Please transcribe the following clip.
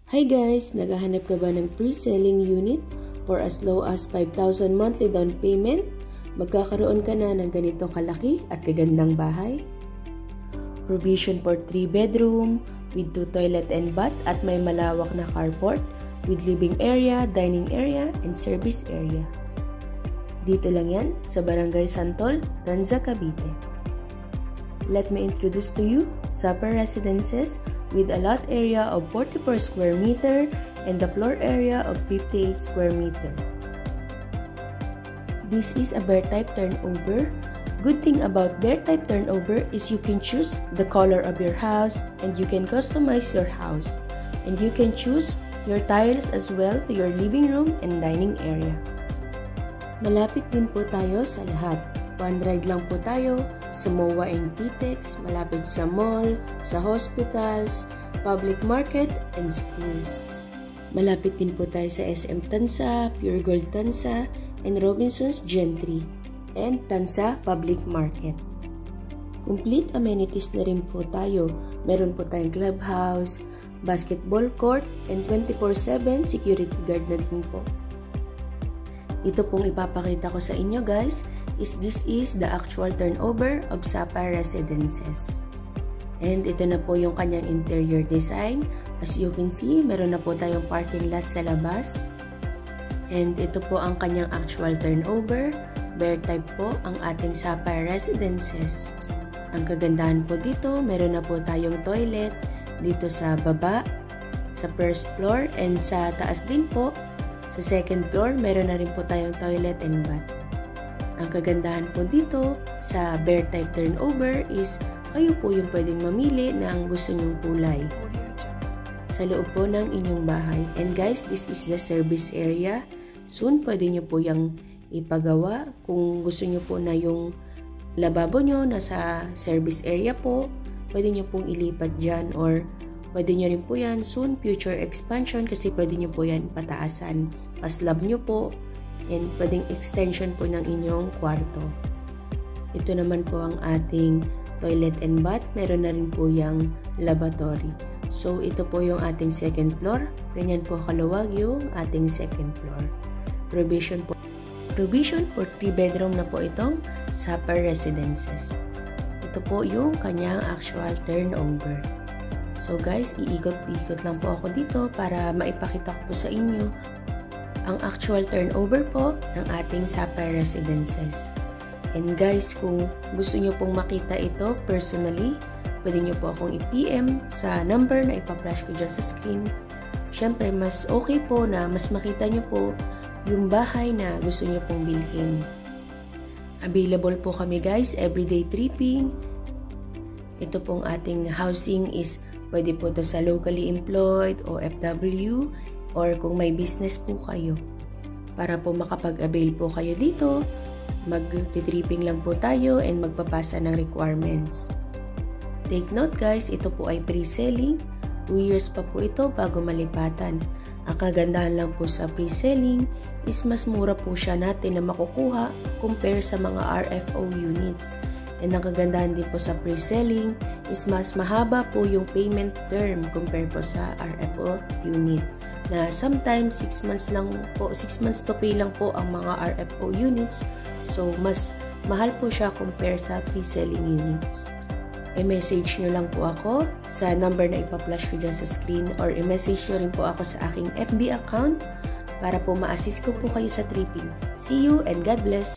Hi guys! Naghahanap ka ba ng pre-selling unit for as low as 5,000 monthly down payment? Magkakaroon ka na ng ganito kalaki at kagandang bahay? Provision for 3 bedroom with 2 toilet and bath at may malawak na carport with living area, dining area, and service area. Dito lang yan sa Barangay Santol, Tanza, Cavite. Let me introduce to you Sapar Residences with a lot area of 44 square meter and the floor area of 58 square meter. This is a bear type turnover. Good thing about bear type turnover is you can choose the color of your house and you can customize your house. And you can choose your tiles as well to your living room and dining area. Malapit din po tayo sa lahat. One ride lang po tayo sa MOA and PTEX, malapit sa mall, sa hospitals, public market, and schools. Malapit din po tayo sa SM Tansa, Pure Gold Tansa, and Robinsons Gentry, and Tansa Public Market. Complete amenities na rin po tayo. Meron po tayong clubhouse, basketball court, and 24/7 security guard na din po. Ito pong ipapakita ko sa inyo guys, this is the actual turnover of Sapar Residences. And ito na po yung kanyang interior design. As you can see, meron na po tayong parking lot sa labas. And ito po ang kanyang actual turnover. Bear type po ang ating Sapar Residences. Ang kagandahan po dito, meron na po tayong toilet dito sa baba, sa first floor, and sa taas din po. Sa second floor, meron na rin po tayong toilet and bath. Ang kagandahan po dito sa bear type turnover is kayo po yung pwedeng mamili ng gusto nyong kulay sa loob po ng inyong bahay. And guys, this is the service area. Soon, pwede nyo po yung ipagawa. Kung gusto nyo po na yung lababo nyo nasa service area po, pwede nyo pong ilipat dyan, or pwede nyo rin po yan soon, future expansion, kasi pwede nyo po yan pataasan. Paslab nyo po, and pwedeng extension po ng inyong kwarto. Ito naman po ang ating toilet and bath. Meron na rin po yung lavatory. So, ito po yung ating second floor. Ganyan po kaluwag yung ating second floor. Provision for 3 bedroom na po itong Sapar Residences. Ito po yung kanyang actual turnover. So guys, iikot-ikot lang po ako dito para maipakita ko po sa inyo ang actual turnover po ng ating Sapar Residences. And guys, kung gusto nyo pong makita ito personally, pwede nyo po akong i-PM sa number na ipa-flash ko dyan sa screen. Siyempre, mas okay po na mas makita nyo po yung bahay na gusto nyo pong bilhin. Available po kami guys, everyday tripping. Ito pong ating housing is pwede po to sa locally employed o FW, or kung may business po kayo. Para po makapag-avail po kayo dito, mag-tripping lang po tayo and magpapasa ng requirements. Take note guys, ito po ay pre-selling. 2 years pa po ito bago malipatan. Ang kagandahan lang po sa pre-selling is mas mura po siya natin na makukuha compare sa mga RFO units. And ang kagandahan din po sa pre-selling is mas mahaba po yung payment term compare po sa RFO unit. Na sometimes 6 months lang po, 6 months to pay lang po ang mga RFO units. So mas mahal po siya compare sa pre-selling units. I-message nyo lang po ako sa number na ipa-flash ko dyan sa screen, or i-message nyo rin po ako sa aking FB account para po ma-assist ko po kayo sa tripping. See you and God bless!